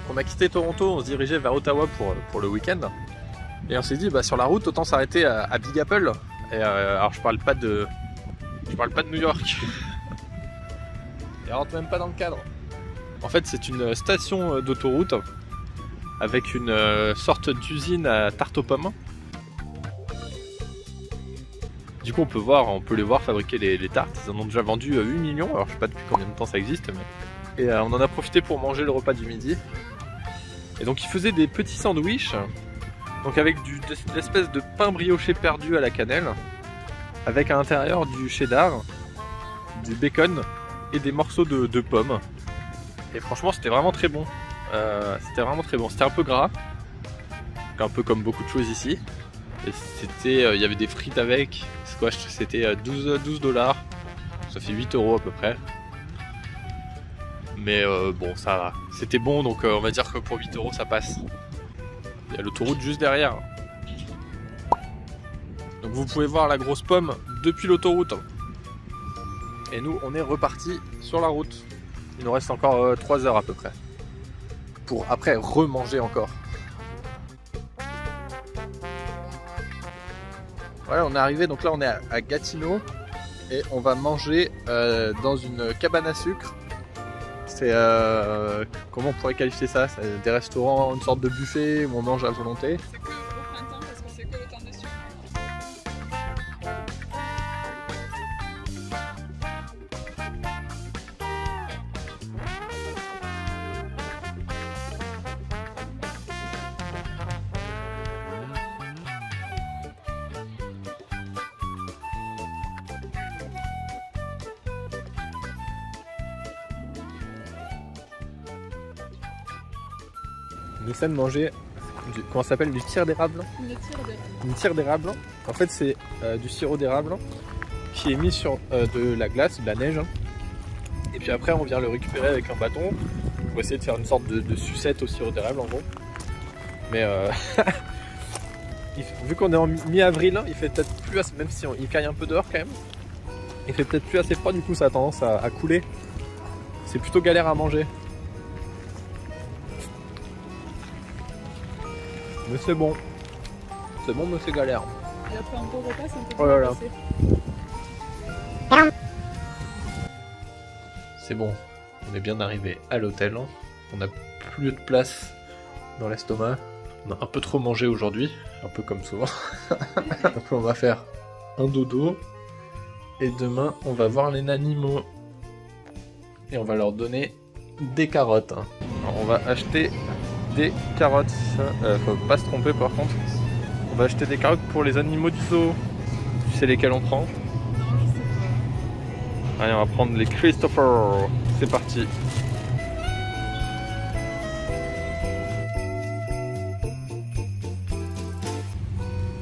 on a quitté Toronto, on se dirigeait vers Ottawa pour le week-end. Et on s'est dit, bah, sur la route, autant s'arrêter à Big Apple. Et alors je parle pas de New York. Et rentre même pas dans le cadre. En fait, c'est une station d'autoroute avec une sorte d'usine à tarte aux pommes. Du coup, on peut les voir fabriquer les tartes. Ils en ont déjà vendu 8 millions. Alors je sais pas depuis combien de temps ça existe, mais et on en a profité pour manger le repas du midi. Et donc ils faisaient des petits sandwichs. Donc avec de l'espèce de pain brioché perdu à la cannelle, avec à l'intérieur du cheddar, du bacon et des morceaux de pommes. Et franchement c'était vraiment très bon. C'était vraiment très bon. C'était un peu gras, un peu comme beaucoup de choses ici. Et c'était, il y avait des frites avec. Squash, c'était 12 $. Ça fait 8 € à peu près. Mais bon, ça va. C'était bon, donc on va dire que pour 8 € ça passe. Il y a l'autoroute juste derrière. Donc vous pouvez voir la grosse pomme depuis l'autoroute. Et nous, on est reparti sur la route. Il nous reste encore 3 heures à peu près. Pour après remanger encore. Voilà, on est arrivé, donc là on est à Gatineau. Et on va manger dans une cabane à sucre. C'est comment on pourrait qualifier ça? C'est des restaurants, une sorte de buffet où on mange à volonté. C'est que au printemps parce que c'est que le temps des sucres. On essaie de manger comment ça s'appelle, du tire d'érable. Une tire d'érable. En fait c'est du sirop d'érable qui est mis sur de la glace, de la neige. Et puis après on vient le récupérer avec un bâton pour essayer de faire une sorte de sucette au sirop d'érable en gros. Mais vu qu'on est en mi-avril, il fait peut-être plus assez, même si il caille un peu dehors quand même, il fait peut-être plus assez froid, du coup ça a tendance à couler. C'est plutôt galère à manger. Mais c'est bon, mais c'est galère. Et après un beau repas, c'est un peu Oh là là. passé. C'est bon, on est bien arrivé à l'hôtel. On n'a plus de place dans l'estomac. On a un peu trop mangé aujourd'hui, un peu comme souvent. Donc on va faire un dodo. Et demain, on va voir les animaux. Et on va leur donner des carottes. Alors, on va acheter des carottes. Faut pas se tromper par contre. On va acheter des carottes pour les animaux du zoo. Tu sais lesquels on prend? Non, je sais pas. Allez, on va prendre les Christopher. C'est parti.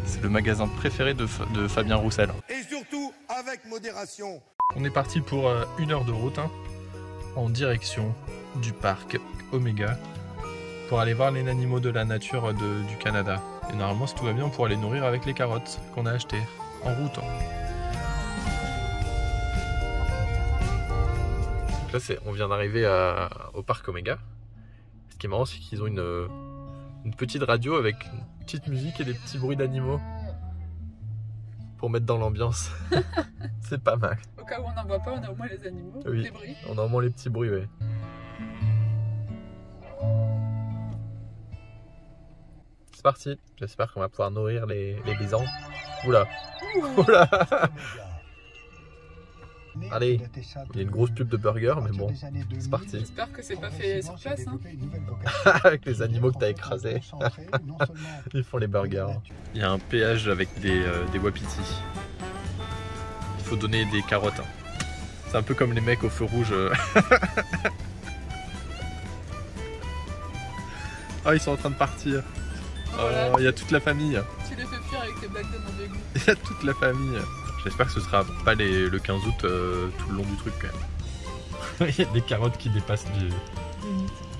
C'est le magasin préféré de Fabien Roussel. Et surtout avec modération. On est parti pour 1 heure de route en direction du parc Omega pour aller voir les animaux de la nature du Canada. Et normalement, si tout va bien, on pourra les nourrir avec les carottes qu'on a achetées en route. Donc là, on vient d'arriver au parc Omega. Ce qui est marrant, c'est qu'ils ont une petite radio avec une petite musique et des petits bruits d'animaux pour mettre dans l'ambiance. C'est pas mal. Au cas où on n'en voit pas, on a au moins les animaux, Oui, les bruits. on a au moins les petits bruits, ouais. C'est parti, j'espère qu'on va pouvoir nourrir les bisons. Oula. Oula. Allez, il y a une grosse pub de burger, mais bon, c'est parti. J'espère que c'est pas fait sur place. Hein. Avec les animaux que t'as écrasés. Ils font les burgers. Il y a un péage avec des wapitis. Il faut donner des carottes. C'est un peu comme les mecs au feu rouge. Oh, ils sont en train de partir. Voilà. Oh, il y a toute la famille. Tu les fais fuir avec tes blagues de mauvais goût. Il y a toute la famille. J'espère que ce sera pas le 15 août tout le long du truc quand même. Il y a des carottes qui dépassent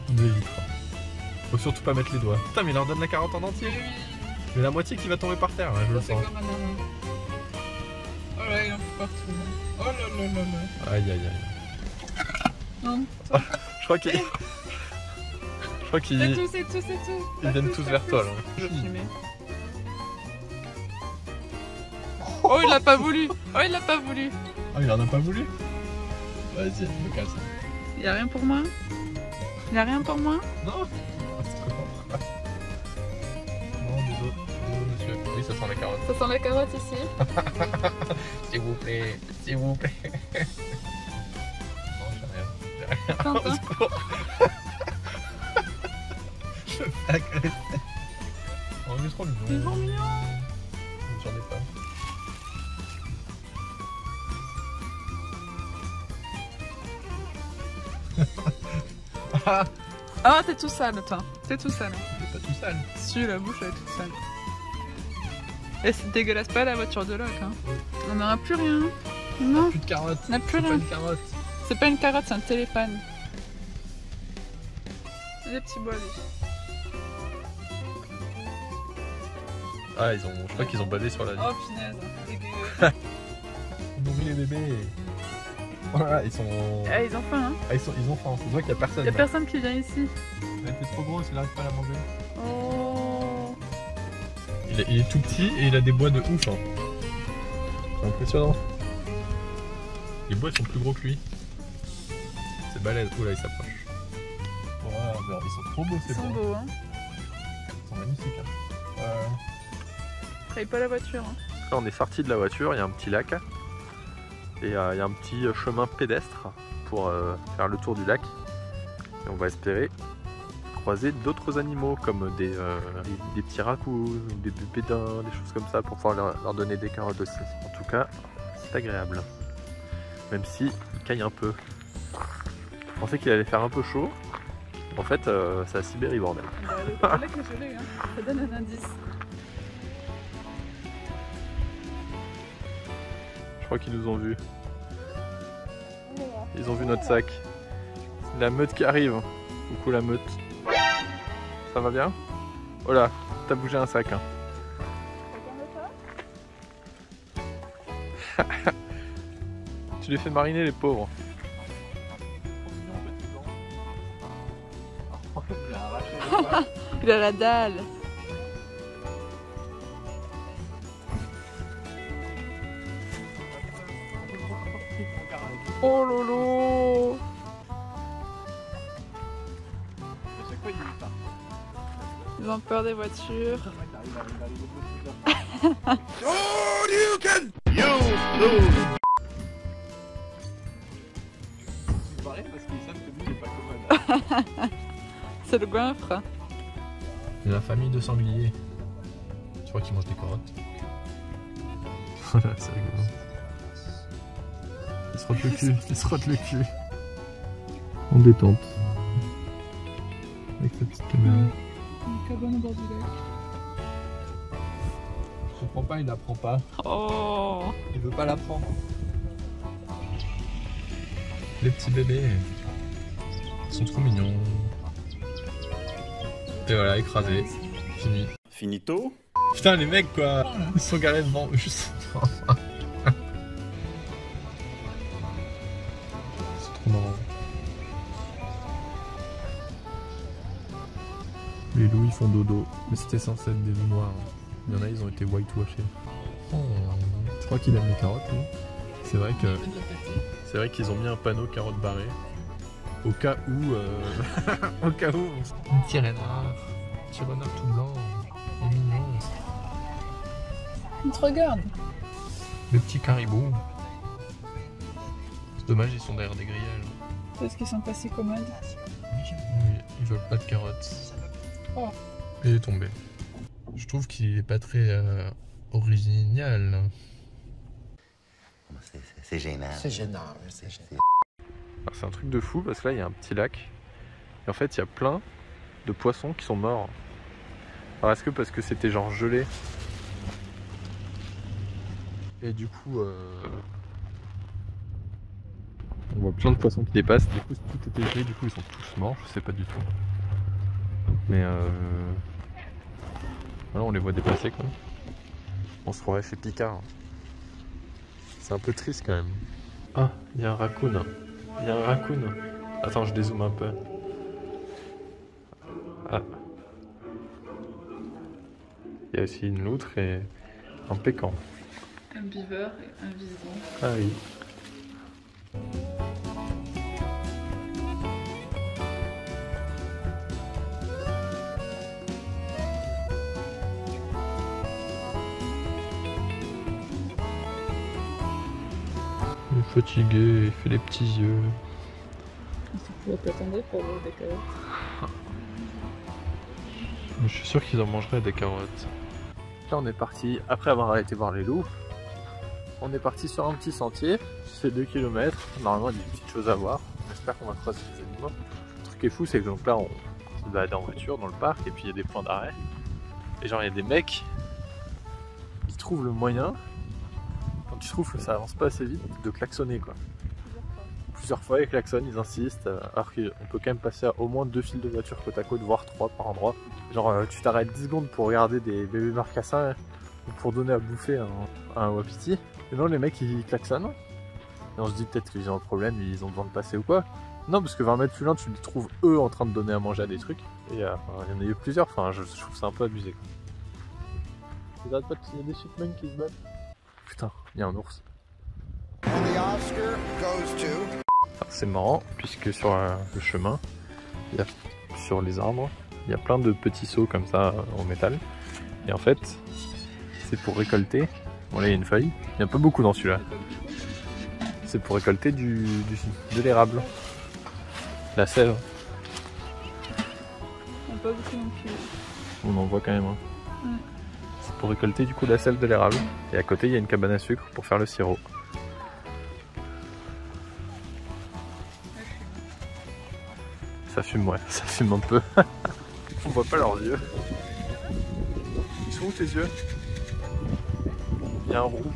de litres. Faut surtout pas mettre les doigts. Putain, mais il leur donne la carotte en entier. Mais la moitié qui va tomber par terre, là, je le C'est sens. comme un nanan. Oh là, il en fout partout. Oh là là là là. Aïe aïe aïe. Non, Je crois qu'il Je crois qu'ils C'est tout. ils viennent tous vers toi là. Je vais filmer. Oh, il a pas voulu. Ah, il en a pas voulu. Vas-y, me casse. Y'a rien pour moi? Y'a rien pour moi? Non. Non, désolé, monsieur. Oui, ça sent la carotte. Ça sent la carotte ici. S'il vous plaît. Non, j'ai rien. Attends. Au secours. Je me fais agresser. Oh, il est trop mignon. Il est trop mignon. J'en ai pas. Ah, t'es tout sale, toi. T'es tout sale. Il est pas tout sale. Si, la bouche, elle est toute sale. Et c'est dégueulasse pas la voiture de Locke, hein. On n'aura plus rien. Non, Plus de carottes. on n'a plus C'est pas rien. une carotte. C'est pas une carotte, c'est un téléphone. Des petits bois, lui. Ah, je crois qu'ils ont bavé sur la vie. Oh, punaise, dégueu. Ils ont mis les bébés. Voilà, ils sont. Ah, ils ont faim, hein. Ah, ils ont faim. On voit qu'il y a personne. Y'a là. personne qui vient ici. Elle était trop grosse, il n'arrive pas à la manger. Oh. Il est tout petit et il a des bois de ouf. Hein. C'est impressionnant. Les bois sont plus gros que lui. C'est balèze. Oh là, il s'approche. Wow, ils sont trop beaux ces Ils sont bois. beaux, hein. Ils sont magnifiques. Hein. Travaille pas la voiture, hein. Là, on est sorti de la voiture, il y a un petit lac. Et il y a un petit chemin pédestre pour faire le tour du lac. Et on va espérer croiser d'autres animaux comme des petits raccoons, des bébédins, des choses comme ça pour pouvoir leur donner des carottes aussi. En tout cas, c'est agréable. Même si il caille un peu. Je pensais qu'il allait faire un peu chaud. En fait, c'est la Sibérie, bordel. Bah, le lac est gelé, hein. Ça donne un indice. Je crois qu'ils nous ont vus. Ils ont vu notre sac. C'est la meute qui arrive. Coucou la meute. Ça va bien? Oh là, t'as bougé un sac. Hein. Tu les fais mariner les pauvres. Il a la dalle. Oh lolo. Ils ont peur des voitures. C'est le goinfre. C'est la famille de sangliers. Tu vois qu'ils mangent des carottes. Voilà, c'est rigolo. Ils se frottent le cul. En détente. Avec sa petite caméra. Une cabane au bord du lac. Je comprends pas, il la prend pas. Oh. Il veut pas la prendre. Les petits bébés. Ils sont trop mignons. Et voilà, écrasé. Fini. Finito. Putain, les mecs quoi. Ils sont garés devant eux. C'est trop marrant. Les loups ils font dodo. Mais c'était censé être des loups noirs. Il y en a, ils ont été whitewashés. Oh, je crois qu'il aime les carottes lui. C'est vrai qu'ils ont mis un panneau carottes barrées. Au cas où. Au cas où. Un petit renard. Un petit renard tout blanc. Il est mignon. Il te regarde. Les petits caribous. C'est dommage, ils sont derrière des grillages. Parce qu'ils sont pas si commodes. Oui, ils veulent pas de carottes. Oh. Il est tombé. Je trouve qu'il est pas très original. C'est gênant. C'est gênant, c'est gênant. C'est un truc de fou parce que là il y a un petit lac. Et en fait il y a plein de poissons qui sont morts. Alors est-ce que parce que c'était genre gelé? Et du coup on voit plein de poissons qui dépassent. Du coup tout était gelé, du coup ils sont tous morts, je sais pas du tout. Mais voilà, on les voit dépasser quoi. On se croirait chez Picard. C'est un peu triste quand même. Ah, il y a un raccoon. Il y a un raccoon. Attends, je dézoome un peu. Ah. Il y a aussi une loutre et un pécan. Un beaver et un vison. Ah oui. Il est fatigué, il fait les petits yeux. On va t'attendre pour voir des carottes. Mais je suis sûr qu'ils en mangeraient des carottes. Là on est parti, après avoir été voir les loups, on est parti sur un petit sentier, c'est 2 km, normalement il y a des petites choses à voir, j'espère qu'on va croiser les animaux. Le truc qui est fou c'est que donc là on se balade en voiture dans le parc et puis il y a des points d'arrêt. Et genre il y a des mecs qui trouvent le moyen, quand ils trouvent que ça avance pas assez vite, de klaxonner quoi. Plusieurs fois ils klaxonnent, ils insistent, alors qu'on peut quand même passer à au moins 2 files de voitures côte à côte, voire 3 par endroit. Genre tu t'arrêtes 10 secondes pour regarder des bébés marcassins ou pour donner à bouffer à un wapiti. Et non, les mecs ils klaxonnent. Et on se dit peut-être qu'ils ont un problème, ils ont besoin de passer ou quoi. Non, parce que 20 mètres plus loin, tu les trouves eux en train de donner à manger à des trucs. Et il y en a eu plusieurs, enfin je trouve ça un peu abusé. Tu regardes pas qu'il y a des chipmunks qui se battent? Putain, il y a un ours. C'est marrant, puisque sur le chemin, il y a, sur les arbres, il y a plein de petits seaux comme ça en métal. Et en fait, c'est pour récolter. Bon là il y a une feuille, il n'y a pas beaucoup dans celui-là. C'est pour récolter de l'érable. La sève. Pas beaucoup non plus. On en voit quand même. Hein. Ouais. C'est pour récolter du coup la sève de l'érable. Et à côté il y a une cabane à sucre pour faire le sirop. Ça fume, ouais, ça fume un peu. On voit pas leurs yeux. Ils sont où tes yeux? Il y a un roux.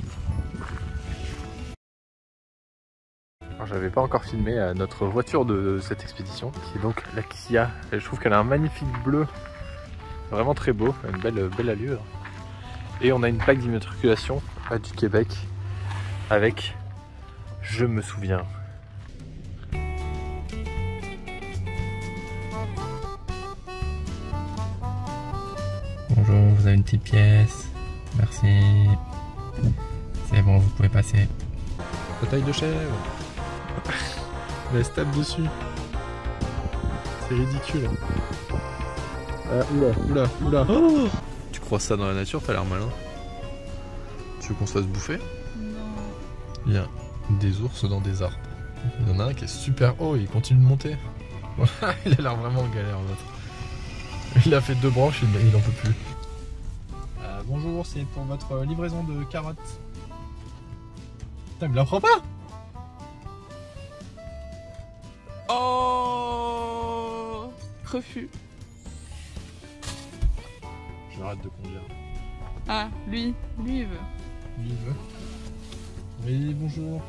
Alors j'avais pas encore filmé notre voiture de cette expédition, qui est donc la Kia. Et je trouve qu'elle a un magnifique bleu, vraiment très beau, une belle allure. Et on a une plaque d'immatriculation du Québec avec « Je me souviens ». Bonjour, vous avez une petite pièce. Merci. C'est bon, vous pouvez passer. La taille de chèvre. Elle se tape dessus. C'est ridicule. Oula. Oh, tu crois ça dans la nature, t'as l'air malin. Tu veux qu'on se fasse bouffer? Non. Il y a des ours dans des arbres. Il y en a un qui est super haut, il continue de monter. Il a l'air vraiment en galère l'autre. Il a fait 2 branches, il n'en peut plus. Bonjour, c'est pour votre livraison de carottes. Putain, il me la prend pas! Oh! Refus. J'arrête de conduire. Ah, lui il veut. Lui, il veut. Oui, bonjour.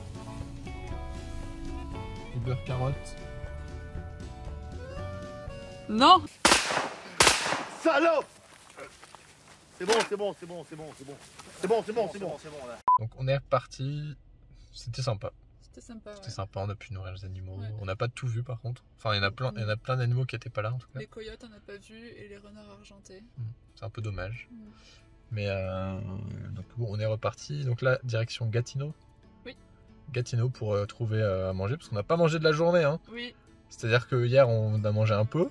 Uber carottes. Non! Salope! C'est bon là. Donc on est reparti. C'était sympa. C'était sympa. C'était sympa, on a pu nourrir les animaux. Ouais. On n'a pas tout vu par contre. Enfin, il y en a plein d'animaux qui n'étaient pas là en tout cas. Les coyotes, on n'a pas vu, et les renards argentés. C'est un peu dommage. Mm. Mais donc bon, on est reparti. Donc là, direction Gatineau. Oui. Gatineau pour trouver à manger, parce qu'on n'a pas mangé de la journée. Hein. Oui. C'est-à-dire que hier, on a mangé un peu.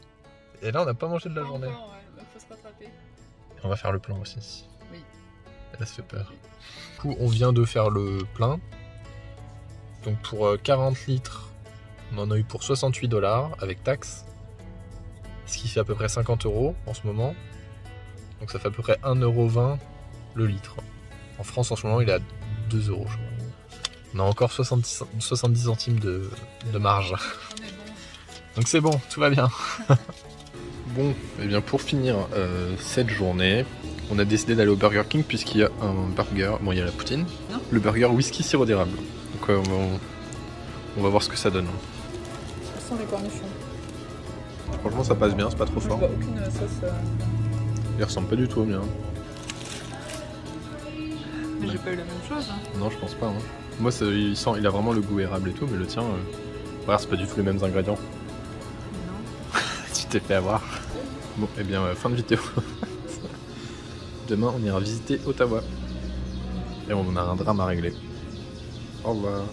Et là, on n'a pas mangé de la journée. Encore, ouais. Faut se rattraper. On va faire le plein aussi. Oui. Et là, ça fait peur. Du coup, on vient de faire le plein. Donc pour 40 litres, on en a eu pour 68 $ avec taxes. Ce qui fait à peu près 50 € en ce moment. Donc ça fait à peu près 1,20 € le litre. En France en ce moment il est à 2 €, je crois. On a encore 70 centimes de marge. On est bon. Donc c'est bon, tout va bien. Bon, et bien pour finir cette journée, on a décidé d'aller au Burger King puisqu'il y a un burger, bon il y a la poutine, Non. le burger whisky sirop d'érable. Donc on va voir ce que ça donne. Ça sent les cornichons. Franchement ça passe bien, c'est pas trop Je fort. vois aucune sauce. Il ressemble pas du tout au mien. Mais j'ai pas eu la même chose. Hein. Non je pense pas. Hein. Moi il a vraiment le goût érable et tout, mais le tien, regarde c'est pas du tout les mêmes ingrédients. Non. Tu t'es fait avoir. Bon, et bien, fin de vidéo. Demain, on ira visiter Ottawa. Et on a un drame à régler. Au revoir.